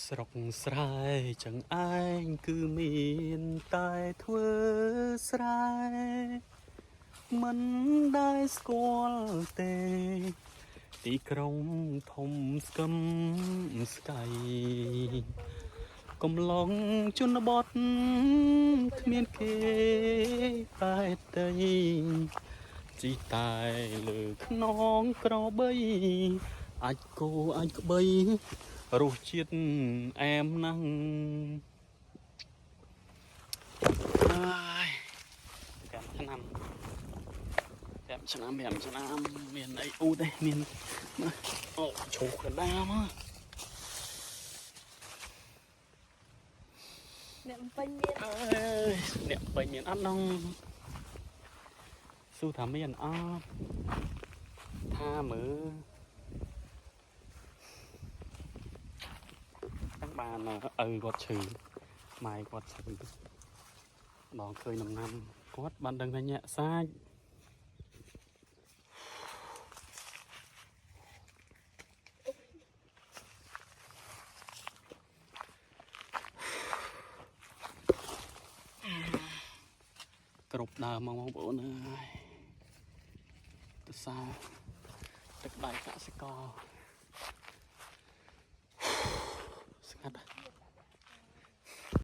ស្រុកស្រែចឹងឯងគឺមានតែធ្វើស្រែមិនដែលស្គាល់ទេទីក្រុងធំស្កឹមស្កៃកំឡុងជនបទគ្មានគេតែតែជីតែលើខ្នងក្របីអាចគោអាចក្បីរសជាតិអែមណាស់ហើយ5 ឆ្នាំមានអីអ៊ូទេមានអូឈូសកណ្ដាលមកអ្នកពេញមានអើយអ្នកពេញមានអត់ណងស៊ូថាមានអត់ថាមើលទាំងបានឪគាត់ឈឺម៉ែគាត់ឈឺដល់ឃើញដំណាំគាត់បានដឹងថាញាក់សាច់គ្រប់ដើមមកបងប្អូនអើយទសាទឹកដៃកសិករស្ងាត់